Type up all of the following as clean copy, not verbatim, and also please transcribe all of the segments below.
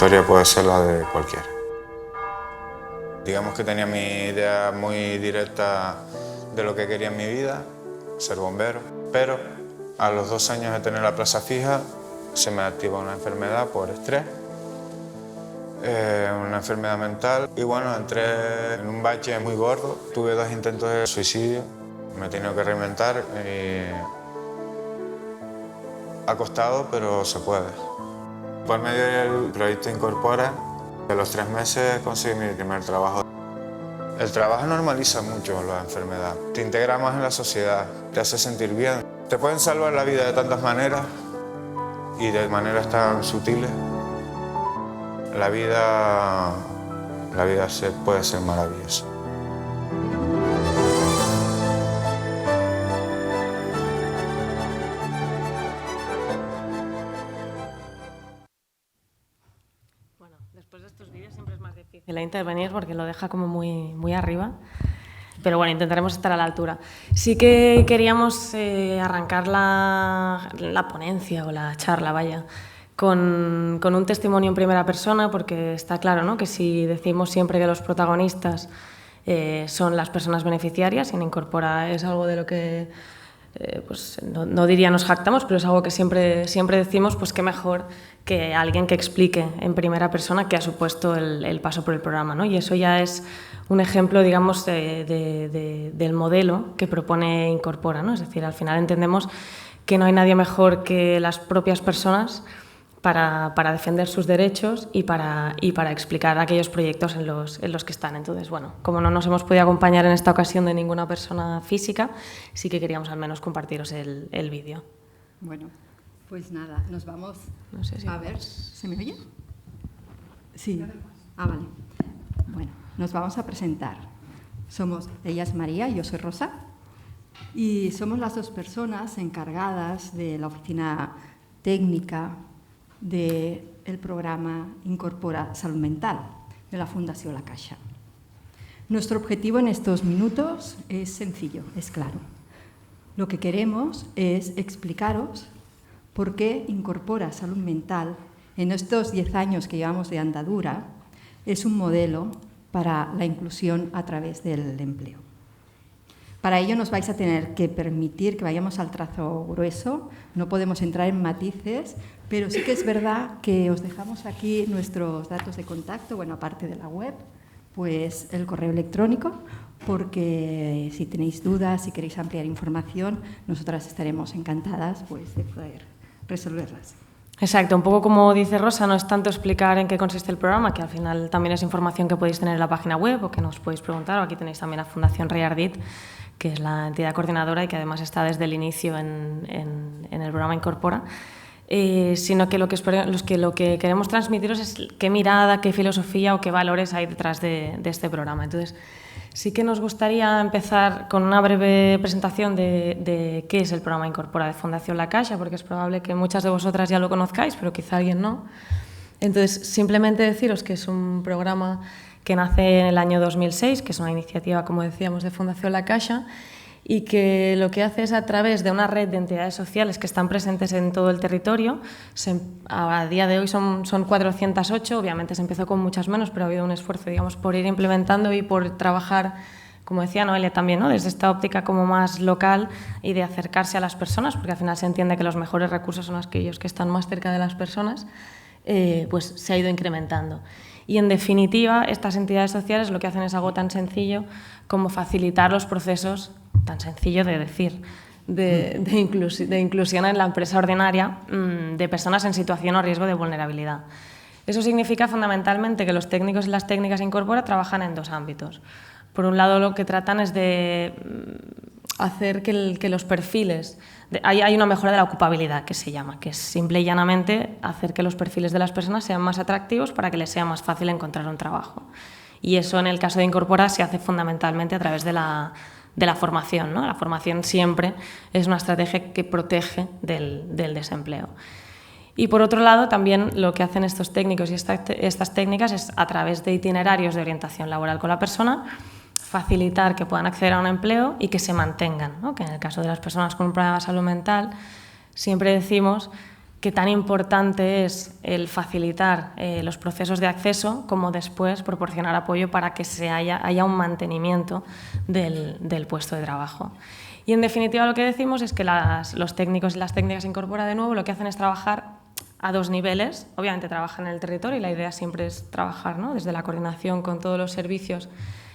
historia puede ser la de cualquiera. Digamos que tenía mi idea muy directa de lo que quería en mi vida, ser bombero, pero a los 2 años de tener la plaza fija se me activa una enfermedad por estrés, una enfermedad mental y bueno, entré en un bache muy gordo, tuve 2 intentos de suicidio, me he tenido que reinventar y ha costado, pero se puede. Por medio del proyecto Incorpora, a los 3 meses conseguí mi primer trabajo. El trabajo normaliza mucho la enfermedad, te integra más en la sociedad, te hace sentir bien. Te pueden salvar la vida de tantas maneras y de maneras tan sutiles. La vida puede ser maravillosa. Bueno, después de estos vídeos siempre es más difícil intervenir porque lo deja como muy arriba. Pero bueno, intentaremos estar a la altura. Sí que queríamos arrancar la ponencia o la charla, vaya, con un testimonio en primera persona, porque está claro, ¿no?, que si decimos siempre que los protagonistas son las personas beneficiarias, y en Incorpora es algo de lo que pues no diría nos jactamos, pero es algo que siempre decimos, pues qué mejor que alguien que explique en primera persona qué ha supuesto el paso por el programa, ¿no? Y eso ya es un ejemplo, digamos, del modelo que propone Incorpora, ¿no? Es decir, al final entendemos que no hay nadie mejor que las propias personas para defender sus derechos y para explicar aquellos proyectos en los que están. Entonces, bueno, como no nos hemos podido acompañar en esta ocasión de ninguna persona física, sí que queríamos al menos compartiros el vídeo. Bueno, pues nada, nos vamos... No sé si a ver, ¿se me oye? Sí. Ah, vale. Bueno, nos vamos a presentar. Ella es María y yo soy Rosa, y somos las 2 personas encargadas de la oficina técnica del programa Incorpora Salud Mental de la Fundación La Caixa. Nuestro objetivo en estos minutos es sencillo, es claro. Lo que queremos es explicaros por qué Incorpora Salud Mental, en estos 10 años que llevamos de andadura, es un modelo para la inclusión a través del empleo. Para ello nos vais a tener que permitir que vayamos al trazo grueso, no podemos entrar en matices, pero sí que es verdad que os dejamos aquí nuestros datos de contacto, bueno, aparte de la web, pues el correo electrónico, porque si tenéis dudas, si queréis ampliar información, nosotras estaremos encantadas pues, de poder resolverlas. Exacto, un poco como dice Rosa, no es tanto explicar en qué consiste el programa, que al final también es información que podéis tener en la página web o que nos podéis preguntar, o aquí tenéis también la Fundación Rey Ardit, que es la entidad coordinadora y que además está desde el inicio en el programa Incorpora, sino que lo que queremos transmitiros es qué mirada, qué filosofía o qué valores hay detrás de este programa. Entonces, sí que nos gustaría empezar con una breve presentación de qué es el programa Incorpora de Fundación La Caixa, porque es probable que muchas de vosotras ya lo conozcáis, pero quizá alguien no. Entonces, simplemente deciros que es un programa que nace en el año 2006, que es una iniciativa, como decíamos, de Fundación La Caixa, y que lo que hace es, a través de una red de entidades sociales que están presentes en todo el territorio, a día de hoy son 408, obviamente se empezó con muchas menos, pero ha habido un esfuerzo, digamos, por ir implementando y por trabajar, como decía Noelia también, ¿no?, desde esta óptica como más local y de acercarse a las personas, porque al final se entiende que los mejores recursos son aquellos que están más cerca de las personas, pues se ha ido incrementando. Y, en definitiva, estas entidades sociales lo que hacen es algo tan sencillo como facilitar los procesos, tan sencillo de decir, de inclusión en la empresa ordinaria de personas en situación o riesgo de vulnerabilidad. Eso significa fundamentalmente que los técnicos y las técnicas Incorpora trabajan en 2 ámbitos. Por un lado, lo que tratan es de hacer que los perfiles... Hay una mejora de la ocupabilidad, que se llama, que es simple y llanamente hacer que los perfiles de las personas sean más atractivos para que les sea más fácil encontrar un trabajo. Y eso, en el caso de Incorpora, se hace fundamentalmente a través de la formación, ¿no? La formación siempre es una estrategia que protege del desempleo. Y, por otro lado, también lo que hacen estos técnicos y estas técnicas es, a través de itinerarios de orientación laboral con la persona, facilitar que puedan acceder a un empleo y que se mantengan, ¿no? Que en el caso de las personas con un problema de salud mental siempre decimos que tan importante es el facilitar los procesos de acceso como después proporcionar apoyo para que haya un mantenimiento del puesto de trabajo. Y en definitiva lo que decimos es que los técnicos y las técnicas Incorpora de nuevo lo que hacen es trabajar a dos niveles. Obviamente trabajan en el territorio y la idea siempre es trabajar, ¿no?, desde la coordinación con todos los servicios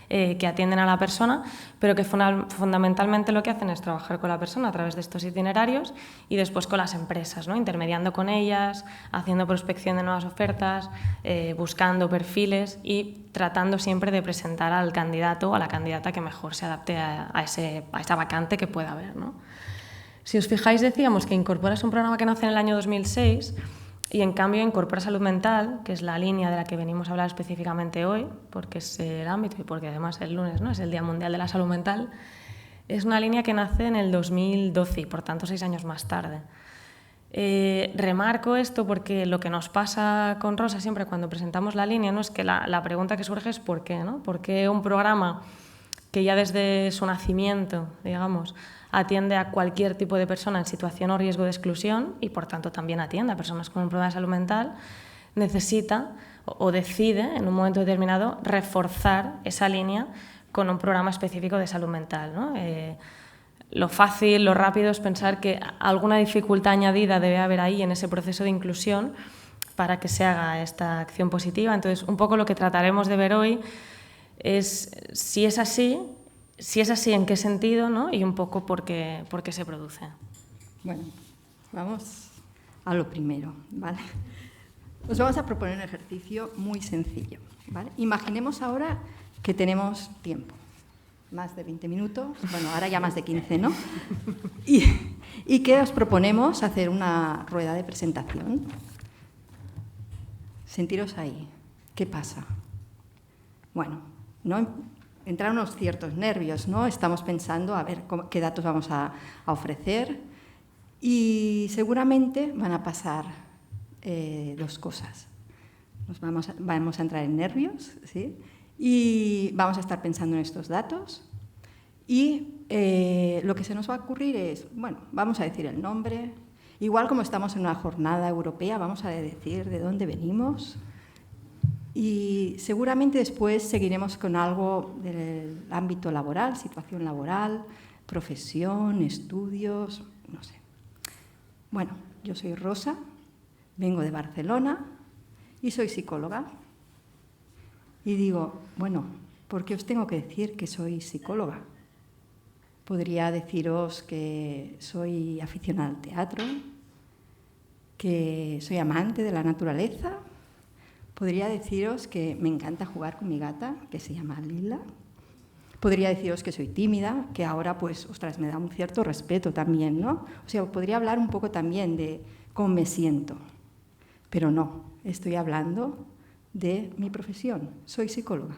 que atienden a la persona, pero que fundamentalmente lo que hacen es trabajar con la persona a través de estos itinerarios y después con las empresas, ¿no?, intermediando con ellas, haciendo prospección de nuevas ofertas, buscando perfiles y tratando siempre de presentar al candidato o a la candidata que mejor se adapte a esa vacante que pueda haber, ¿no? Si os fijáis, decíamos que Incorpora es un programa que nace en el año 2006 y en cambio Incorpora Salud Mental, que es la línea de la que venimos a hablar específicamente hoy, porque es el ámbito y porque además el lunes, ¿no?, es el Día Mundial de la Salud Mental, es una línea que nace en el 2012 y por tanto 6 años más tarde. Remarco esto porque lo que nos pasa con Rosa siempre cuando presentamos la línea, ¿no?, es que la pregunta que surge es ¿por qué?, ¿no? ¿Por qué un programa que ya desde su nacimiento, digamos, atiende a cualquier tipo de persona en situación o riesgo de exclusión y por tanto también atiende a personas con un problema de salud mental, necesita o decide en un momento determinado reforzar esa línea con un programa específico de salud mental, ¿no? Lo fácil, lo rápido es pensar que alguna dificultad añadida debe haber ahí en ese proceso de inclusión para que se haga esta acción positiva. Entonces, un poco lo que trataremos de ver hoy es si es así, en qué sentido, ¿no?, y un poco por qué se produce. Bueno, vamos a lo primero, ¿vale? Os vamos a proponer un ejercicio muy sencillo, ¿vale? Imaginemos ahora que tenemos tiempo, más de 20 minutos, bueno, ahora ya más de 15, ¿no? Y que os proponemos hacer una rueda de presentación. Sentiros ahí. ¿Qué pasa? Bueno, ¿no? Entran unos ciertos nervios, ¿no? Estamos pensando a ver qué datos vamos a ofrecer y seguramente van a pasar dos cosas. Vamos a entrar en nervios, ¿sí?, y vamos a estar pensando en estos datos y lo que se nos va a ocurrir es, bueno, vamos a decir el nombre, igual como estamos en una jornada europea, vamos a decir de dónde venimos. Y seguramente después seguiremos con algo del ámbito laboral, situación laboral, profesión, estudios, no sé. Bueno, yo soy Rosa, vengo de Barcelona y soy psicóloga. Y digo, bueno, ¿por qué os tengo que decir que soy psicóloga? Podría deciros que soy aficionada al teatro, que soy amante de la naturaleza. Podría deciros que me encanta jugar con mi gata, que se llama Lila. Podría deciros que soy tímida, que ahora, pues, ostras, me da un cierto respeto también, ¿no? O sea, podría hablar un poco también de cómo me siento. Pero no, estoy hablando de mi profesión. Soy psicóloga.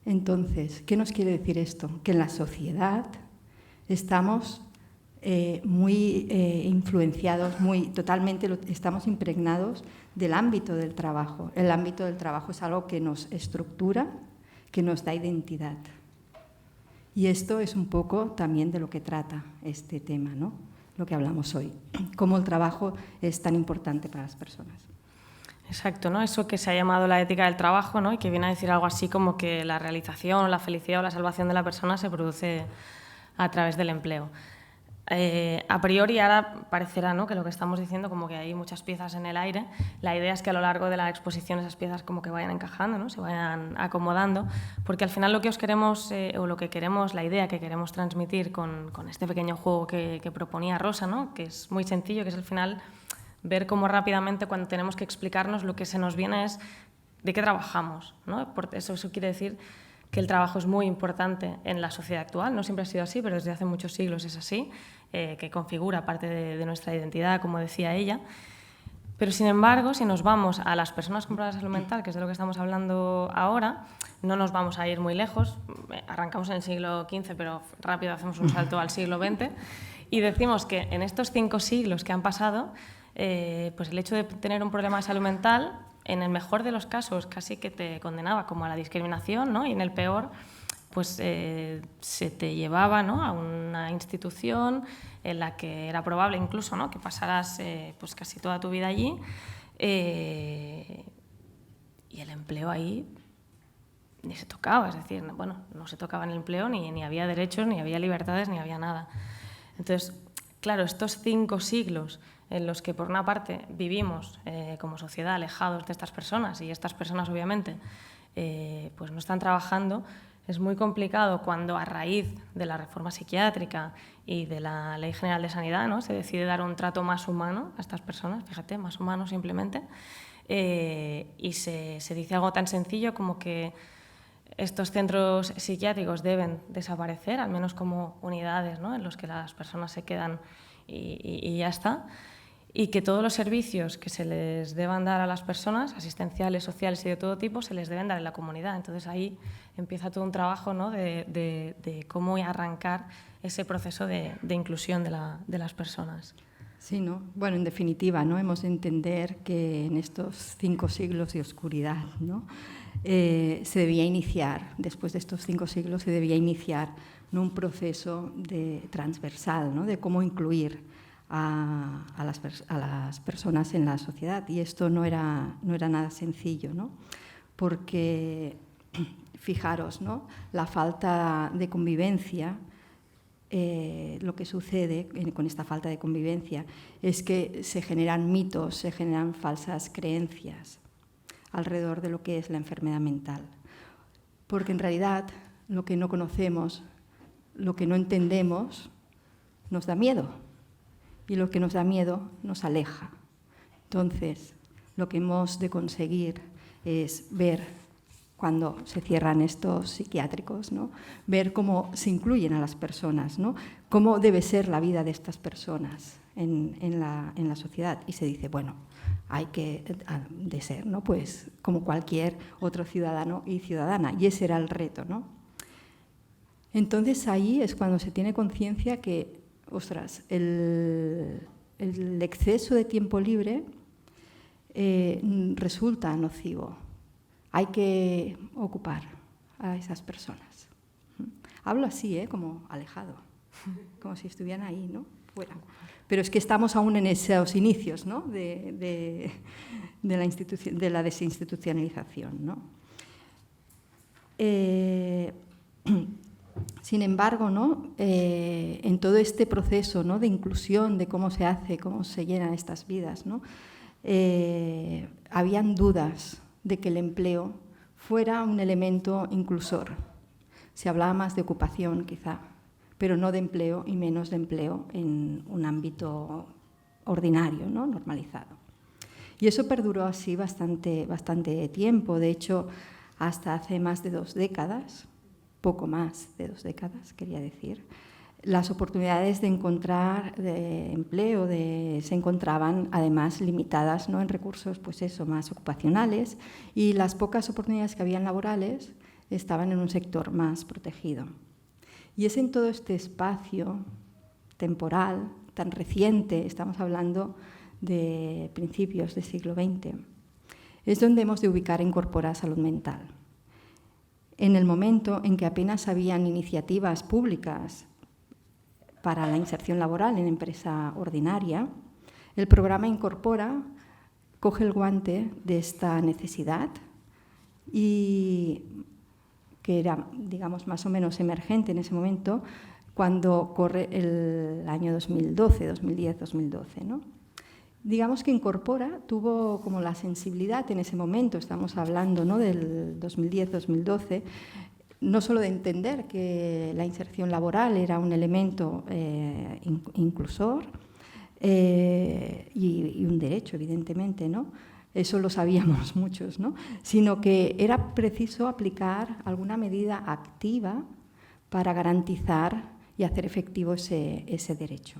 Entonces, ¿qué nos quiere decir esto? Que en la sociedad estamos muy influenciados, totalmente estamos impregnados del ámbito del trabajo. El ámbito del trabajo es algo que nos estructura, que nos da identidad. Y esto es un poco también de lo que trata este tema, ¿no?, lo que hablamos hoy, cómo el trabajo es tan importante para las personas. Exacto, ¿no? Eso que se ha llamado la ética del trabajo, ¿no?, y que viene a decir algo así como que la realización, la felicidad o la salvación de la persona se produce a través del empleo. A priori ahora parecerá, ¿no?, que lo que estamos diciendo como que hay muchas piezas en el aire. La idea es que a lo largo de la exposición esas piezas como que vayan encajando, ¿no?, se vayan acomodando, porque al final lo que os queremos, o lo que queremos, la idea que queremos transmitir con este pequeño juego que proponía Rosa, ¿no?, que es muy sencillo, que es al final ver cómo rápidamente cuando tenemos que explicarnos lo que se nos viene es de qué trabajamos, ¿no? Eso quiere decir que el trabajo es muy importante en la sociedad actual. No siempre ha sido así, pero desde hace muchos siglos es así, que configura parte de nuestra identidad, como decía ella. Pero, sin embargo, si nos vamos a las personas con problemas de salud mental, que es de lo que estamos hablando ahora, no nos vamos a ir muy lejos. Arrancamos en el siglo XV, pero rápido hacemos un salto al siglo XX y decimos que en estos 5 siglos que han pasado, pues el hecho de tener un problema de salud mental, en el mejor de los casos casi que te condenaba como a la discriminación, ¿no?, y en el peor pues se te llevaba, ¿no?, a una institución en la que era probable incluso, ¿no?, que pasaras pues casi toda tu vida allí, y el empleo ahí ni se tocaba, es decir, bueno, no se tocaba en el empleo, ni había derechos, ni había libertades, ni había nada. Entonces, claro, estos 5 siglos en los que por una parte vivimos como sociedad alejados de estas personas, y estas personas obviamente pues no están trabajando, es muy complicado cuando a raíz de la reforma psiquiátrica y de la Ley General de Sanidad, ¿no?, se decide dar un trato más humano a estas personas, fíjate, más humano simplemente, y se dice algo tan sencillo como que estos centros psiquiátricos deben desaparecer, al menos como unidades, ¿no?, en los que las personas se quedan y ya está, y que todos los servicios que se les deban dar a las personas, asistenciales, sociales y de todo tipo, se les deben dar en la comunidad. Entonces ahí empieza todo un trabajo, ¿no?, de cómo arrancar ese proceso de inclusión de las personas. Sí, ¿no? Bueno, en definitiva, ¿no?, hemos de entender que en estos 5 siglos de oscuridad, ¿no?, se debía iniciar, después de estos 5 siglos, se debía iniciar, ¿no?, un proceso transversal, ¿no?, de cómo incluir a las personas en la sociedad. Y esto no era nada sencillo, ¿no?, porque, fijaros, ¿no?, la falta de convivencia. Lo que sucede con esta falta de convivencia es que se generan mitos, se generan falsas creencias alrededor de lo que es la enfermedad mental. Porque en realidad lo que no conocemos, lo que no entendemos, nos da miedo. Y lo que nos da miedo nos aleja. Entonces, lo que hemos de conseguir es ver, cuando se cierran estos psiquiátricos, ¿no?, ver cómo se incluyen a las personas, ¿no?, cómo debe ser la vida de estas personas en la sociedad. Y se dice, bueno, hay que de ser, ¿no?, pues como cualquier otro ciudadano y ciudadana. Y ese era el reto, ¿no? Entonces ahí es cuando se tiene conciencia que, ostras, el exceso de tiempo libre resulta nocivo. Hay que ocupar a esas personas. Hablo así, como alejado, como si estuvieran ahí, ¿no?, fuera. Pero es que estamos aún en esos inicios, ¿no?, de la desinstitucionalización, ¿no? Sin embargo, ¿no?, en todo este proceso, ¿no?, de inclusión, de cómo se hace, cómo se llenan estas vidas, ¿no?, habían dudas de que el empleo fuera un elemento inclusor. Se hablaba más de ocupación, quizá, pero no de empleo y menos de empleo en un ámbito ordinario, ¿no?, normalizado. Y eso perduró así bastante tiempo. De hecho, hasta hace más de 2 décadas, poco más de 2 décadas, quería decir, las oportunidades de encontrar de empleo se encontraban además limitadas, ¿no?, en recursos, pues eso, más ocupacionales, y las pocas oportunidades que habían laborales estaban en un sector más protegido. Y es en todo este espacio temporal tan reciente, estamos hablando de principios del siglo XX, es donde hemos de ubicar e incorporar salud mental. En el momento en que apenas habían iniciativas públicas para la inserción laboral en empresa ordinaria, el programa Incorpora coge el guante de esta necesidad, y que era, digamos, más o menos emergente en ese momento, cuando corre el año 2012, 2010, 2012, ¿no? Digamos que Incorpora tuvo como la sensibilidad en ese momento, estamos hablando, ¿no?, del 2010-2012, no solo de entender que la inserción laboral era un elemento inclusor y un derecho, evidentemente, ¿no?, eso lo sabíamos muchos, ¿no?, sino que era preciso aplicar alguna medida activa para garantizar y hacer efectivo ese derecho.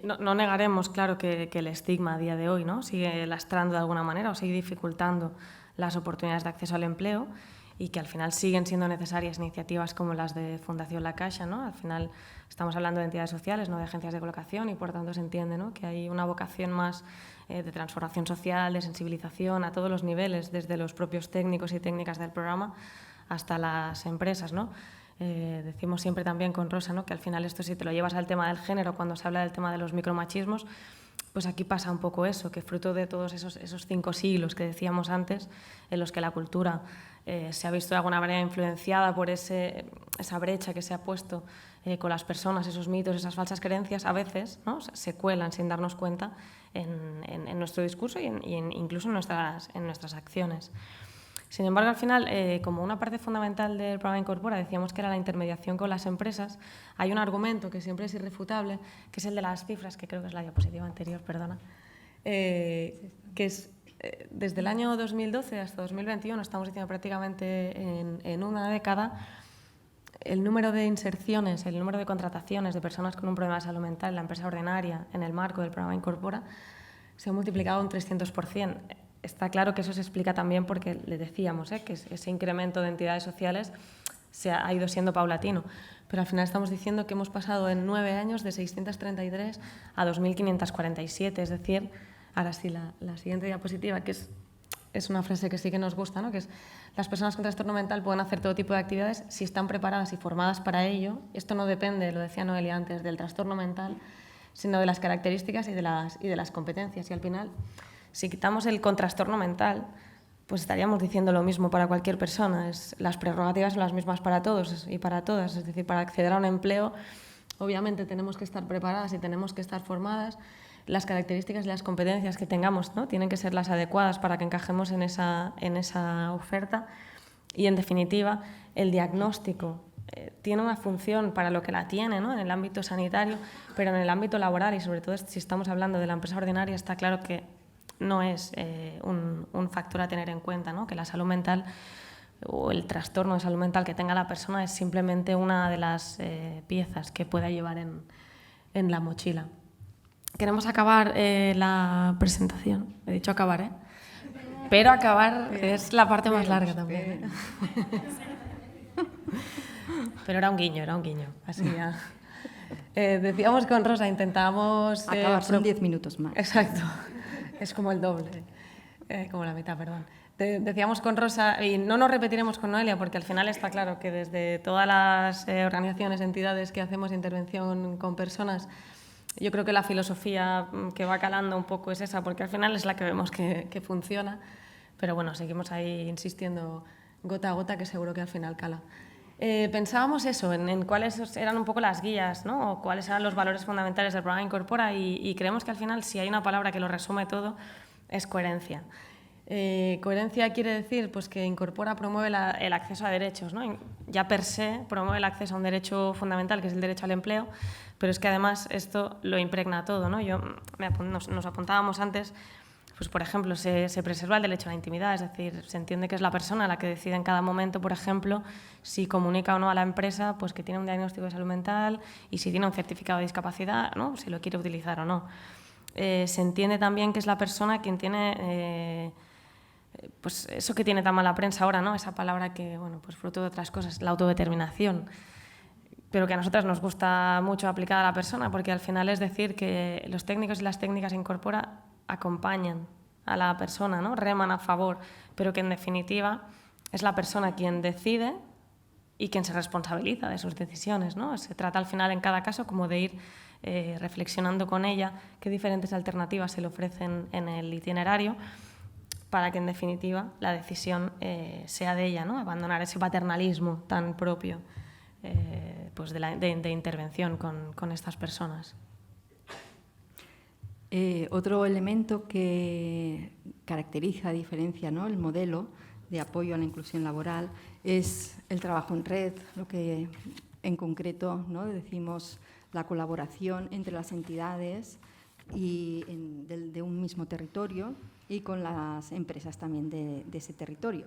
No negaremos, claro, que el estigma a día de hoy, ¿no?, sigue lastrando de alguna manera o sigue dificultando las oportunidades de acceso al empleo, y que al final siguen siendo necesarias iniciativas como las de Fundación La Caixa, ¿no? Al final estamos hablando de entidades sociales, no de agencias de colocación, y por tanto se entiende, ¿no?, que hay una vocación más de transformación social, de sensibilización a todos los niveles, desde los propios técnicos y técnicas del programa hasta las empresas, ¿no? Decimos siempre también con Rosa, ¿no?, que al final esto, si te lo llevas al tema del género, cuando se habla del tema de los micromachismos, pues aquí pasa un poco eso, que fruto de todos esos 5 siglos que decíamos antes, en los que la cultura se ha visto de alguna manera influenciada por esa brecha que se ha puesto con las personas, esos mitos, esas falsas creencias, a veces, ¿no?, se cuelan sin darnos cuenta en nuestro discurso y incluso en nuestras acciones. Sin embargo, al final, como una parte fundamental del programa Incorpora, decíamos que era la intermediación con las empresas, hay un argumento que siempre es irrefutable, que es el de las cifras, que creo que es la diapositiva anterior, perdona, que es desde el año 2012 hasta 2021, estamos diciendo prácticamente en una década, el número de inserciones, el número de contrataciones de personas con un problema de salud mental en la empresa ordinaria en el marco del programa Incorpora se ha multiplicado un 300%. Está claro que eso se explica también porque le decíamos que ese incremento de entidades sociales se ha ido siendo paulatino, pero al final estamos diciendo que hemos pasado en 9 años de 633 a 2.547, es decir, ahora sí, la siguiente diapositiva, que es una frase que sí que nos gusta, ¿no?, que es: las personas con trastorno mental pueden hacer todo tipo de actividades si están preparadas y formadas para ello. Esto no depende, lo decía Noelia antes, del trastorno mental, sino de las características y de las competencias. Y al final, si quitamos el con trastorno mental, pues estaríamos diciendo lo mismo para cualquier persona. Las prerrogativas son las mismas para todos y para todas. Es decir, para acceder a un empleo, obviamente tenemos que estar preparadas y tenemos que estar formadas. Las características y las competencias que tengamos, ¿no?, tienen que ser las adecuadas para que encajemos en esa oferta. Y, en definitiva, el diagnóstico tiene una función para lo que la tiene, ¿no?, en el ámbito sanitario, pero en el ámbito laboral, y sobre todo si estamos hablando de la empresa ordinaria, está claro que no es un factor a tener en cuenta, ¿no?, que la salud mental o el trastorno de salud mental que tenga la persona es simplemente una de las piezas que pueda llevar en la mochila. Queremos acabar la presentación. He dicho acabar, ¿eh? Pero acabar es la parte más larga también. Pero era un guiño. Así ya. Decíamos con Rosa, intentábamos... Acabar son 10 minutos más. Exacto. Es como el doble. Como la mitad, perdón. Decíamos con Rosa, y no nos repetiremos con Noelia, porque al final está claro que desde todas las organizaciones, entidades que hacemos intervención con personas, yo creo que la filosofía que va calando un poco es esa, porque al final es la que vemos que funciona. Pero bueno, seguimos ahí insistiendo gota a gota, que seguro que al final cala. Pensábamos eso, en cuáles eran un poco las guías, ¿no?, o cuáles eran los valores fundamentales del programa Incorpora, y creemos que al final, si hay una palabra que lo resume todo, es coherencia. Coherencia quiere decir, pues, que Incorpora promueve el acceso a derechos, ¿no? Ya per se promueve el acceso a un derecho fundamental, que es el derecho al empleo, pero es que además esto lo impregna todo, ¿no? Nos apuntábamos antes, pues, por ejemplo, se preserva el derecho a la intimidad, es decir, se entiende que es la persona la que decide en cada momento, por ejemplo, si comunica o no a la empresa, pues, que tiene un diagnóstico de salud mental y si tiene un certificado de discapacidad, ¿no?, si lo quiere utilizar o no. Se entiende también que es la persona quien tiene... pues eso que tiene tan mala prensa ahora, ¿no?, esa palabra que, bueno, pues fruto de otras cosas, la autodeterminación, pero que a nosotras nos gusta mucho aplicar a la persona, porque al final es decir que los técnicos y las técnicas Incorpora acompañan a la persona, ¿no?, reman a favor, pero que en definitiva es la persona quien decide y quien se responsabiliza de sus decisiones, ¿no? Se trata al final en cada caso como de ir reflexionando con ella qué diferentes alternativas se le ofrecen en el itinerario, para que en definitiva la decisión sea de ella, ¿no?, abandonar ese paternalismo tan propio pues de intervención con estas personas. Otro elemento que caracteriza, diferencia, ¿no?, el modelo de apoyo a la inclusión laboral es el trabajo en red, lo que en concreto, ¿no?, decimos la colaboración entre las entidades y de un mismo territorio y con las empresas también de ese territorio.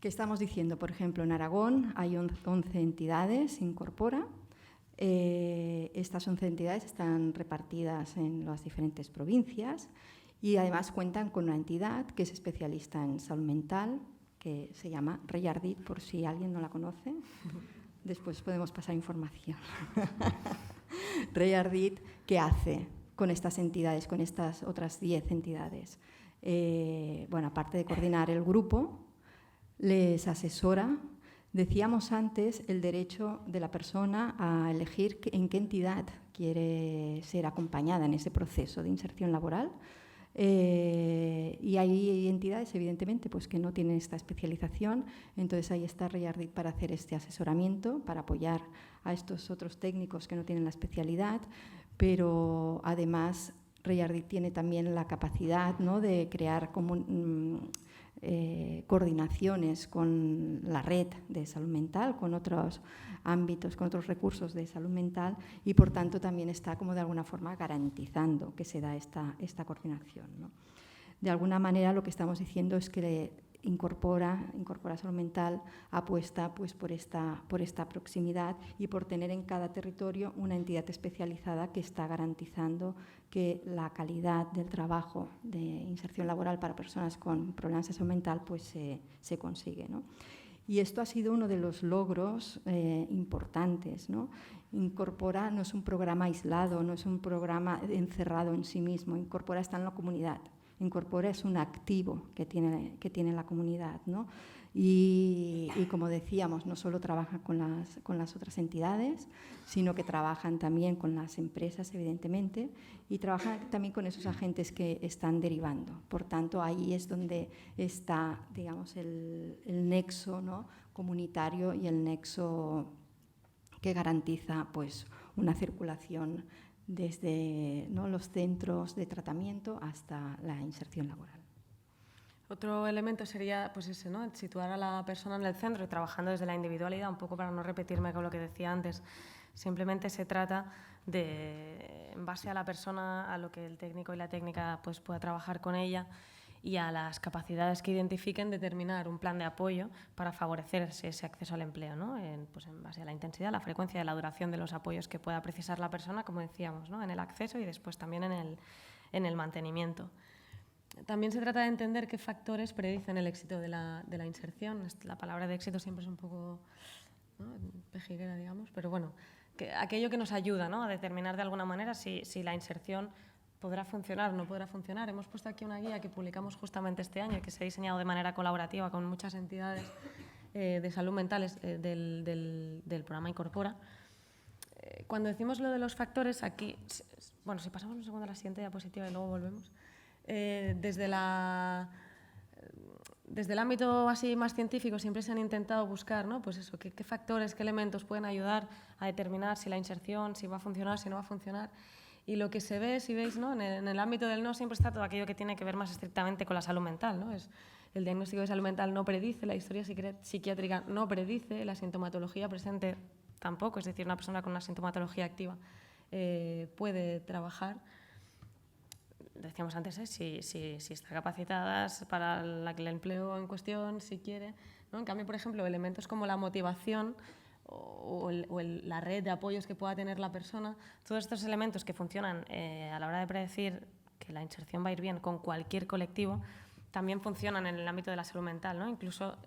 ¿Qué estamos diciendo? Por ejemplo, en Aragón hay 11 entidades Incorpora. Estas 11 entidades están repartidas en las diferentes provincias y además cuentan con una entidad que es especialista en salud mental, que se llama Reyardit, por si alguien no la conoce. Después podemos pasar información. Reyardit, ¿qué hace con estas entidades, con estas otras 10 entidades? Bueno, aparte de coordinar el grupo, les asesora. Decíamos antes el derecho de la persona a elegir en qué entidad quiere ser acompañada en ese proceso de inserción laboral. Y hay entidades, evidentemente, pues, que no tienen esta especialización. Entonces, ahí está Reyardit para hacer este asesoramiento, para apoyar a estos otros técnicos que no tienen la especialidad, pero además Reyardit tiene también la capacidad, ¿no?, de crear coordinaciones con la red de salud mental, con otros ámbitos, con otros recursos de salud mental, y por tanto también está como de alguna forma garantizando que se da esta coordinación, ¿no? De alguna manera lo que estamos diciendo es que Incorpora Salud Mental apuesta, pues, por esta proximidad y por tener en cada territorio una entidad especializada que está garantizando que la calidad del trabajo de inserción laboral para personas con problemas de salud mental, pues, se consigue, ¿no? Y esto ha sido uno de los logros importantes, ¿no? Incorpora no es un programa aislado, no es un programa encerrado en sí mismo. Incorpora está en la comunidad. Incorpora es un activo que tiene la comunidad, ¿no? Y como decíamos, no solo trabaja con las otras entidades, sino que trabajan también con las empresas, evidentemente, y trabajan también con esos agentes que están derivando. Por tanto, ahí es donde está, digamos, el nexo, ¿no?, comunitario y el nexo que garantiza, pues, una circulación desde, ¿no?, los centros de tratamiento hasta la inserción laboral. Otro elemento sería, pues ese, ¿no?, situar a la persona en el centro y trabajando desde la individualidad, un poco para no repetirme con lo que decía antes. Simplemente se trata de, en base a la persona, a lo que el técnico y la técnica, pues, pueda trabajar con ella y a las capacidades que identifiquen, determinar un plan de apoyo para favorecer ese acceso al empleo, ¿no? Pues en base a la intensidad, la frecuencia y la duración de los apoyos que pueda precisar la persona, como decíamos, ¿no?, en el acceso y después también en el mantenimiento. También se trata de entender qué factores predicen el éxito de la inserción. La palabra de éxito siempre es un poco, ¿no?, pejiguera, digamos, pero bueno, aquello que nos ayuda, ¿no?, a determinar de alguna manera si la inserción podrá funcionar o no podrá funcionar. Hemos puesto aquí una guía que publicamos justamente este año y que se ha diseñado de manera colaborativa con muchas entidades de salud mental del programa Incorpora. Cuando decimos lo de los factores, aquí, bueno, si pasamos un segundo a la siguiente diapositiva y luego volvemos, desde el ámbito así más científico siempre se han intentado buscar, ¿no?, pues eso, qué factores, qué elementos pueden ayudar a determinar si la inserción, si va a funcionar, si no va a funcionar. Y lo que se ve, si veis, ¿no?, en el ámbito del no siempre está todo aquello que tiene que ver más estrictamente con la salud mental, ¿no? El diagnóstico de salud mental no predice, la historia psiquiátrica no predice, la sintomatología presente tampoco, es decir, una persona con una sintomatología activa puede trabajar. Decíamos antes, si está capacitada para el empleo en cuestión, si quiere, ¿no? En cambio, por ejemplo, elementos como la motivación o la red de apoyos que pueda tener la persona, todos estos elementos que funcionan a la hora de predecir que la inserción va a ir bien con cualquier colectivo, también funcionan en el ámbito de la salud mental, ¿no? Incluso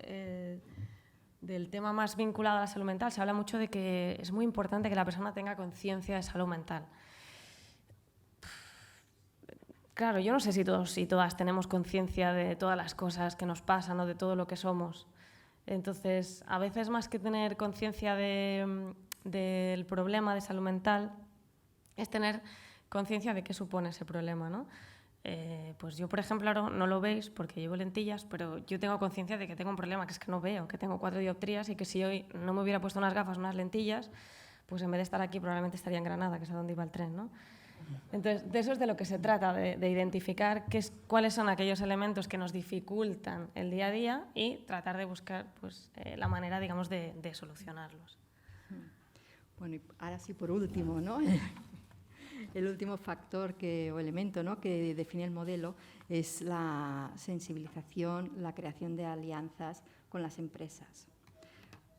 del tema más vinculado a la salud mental se habla mucho de que es muy importante que la persona tenga conciencia de salud mental. Claro, yo no sé si todos y todas tenemos conciencia de todas las cosas que nos pasan o de todo lo que somos. Entonces, a veces más que tener conciencia del problema de salud mental, es tener conciencia de qué supone ese problema, ¿no? Pues yo, por ejemplo, ahora no lo veis porque llevo lentillas, pero yo tengo conciencia de que tengo un problema, que es que no veo, que tengo 4 dioptrías y que si hoy no me hubiera puesto unas gafas, unas lentillas, pues en vez de estar aquí probablemente estaría en Granada, que es a donde iba el tren, ¿no? Entonces, de eso es de lo que se trata, de identificar cuáles son aquellos elementos que nos dificultan el día a día y tratar de buscar, pues, la manera, digamos, de solucionarlos. Bueno, y ahora sí, por último, ¿no? El último factor o elemento, ¿no?, que define el modelo es la sensibilización, la creación de alianzas con las empresas.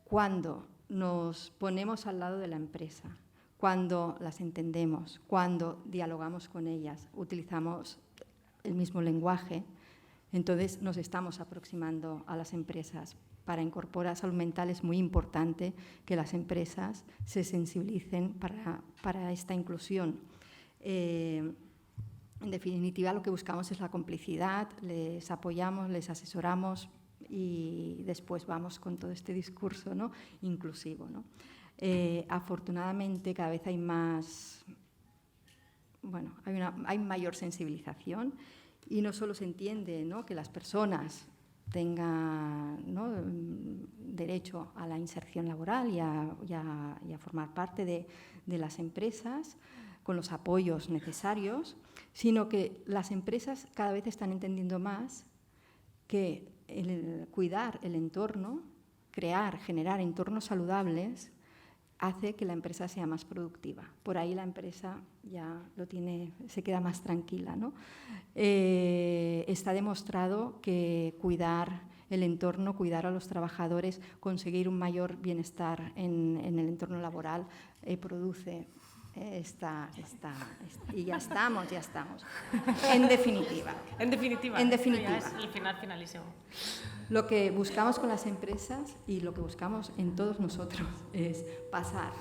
Cuando nos ponemos al lado de la empresa, cuando las entendemos, cuando dialogamos con ellas, utilizamos el mismo lenguaje, entonces nos estamos aproximando a las empresas. Para Incorpora Salud Mental es muy importante que las empresas se sensibilicen para esta inclusión. En definitiva, lo que buscamos es la complicidad, les apoyamos, les asesoramos, y después vamos con todo este discurso, ¿no?, inclusivo, ¿no? Afortunadamente cada vez hay más, bueno, hay mayor sensibilización y no solo se entiende, ¿no?, que las personas tengan, ¿no?, derecho a la inserción laboral y a formar parte de las empresas con los apoyos necesarios, sino que las empresas cada vez están entendiendo más que cuidar el entorno, generar entornos saludables, hace que la empresa sea más productiva. Por ahí la empresa ya se queda más tranquila, ¿no? Está demostrado que cuidar el entorno, cuidar a los trabajadores, conseguir un mayor bienestar en el entorno laboral, produce y ya estamos. En definitiva. En definitiva. Ya es el finalísimo. Lo que buscamos con las empresas y lo que buscamos en todos nosotros es pasar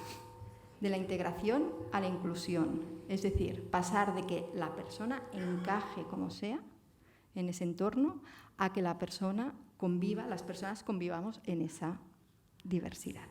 de la integración a la inclusión. Es decir, pasar de que la persona encaje como sea en ese entorno a que las personas convivamos en esa diversidad.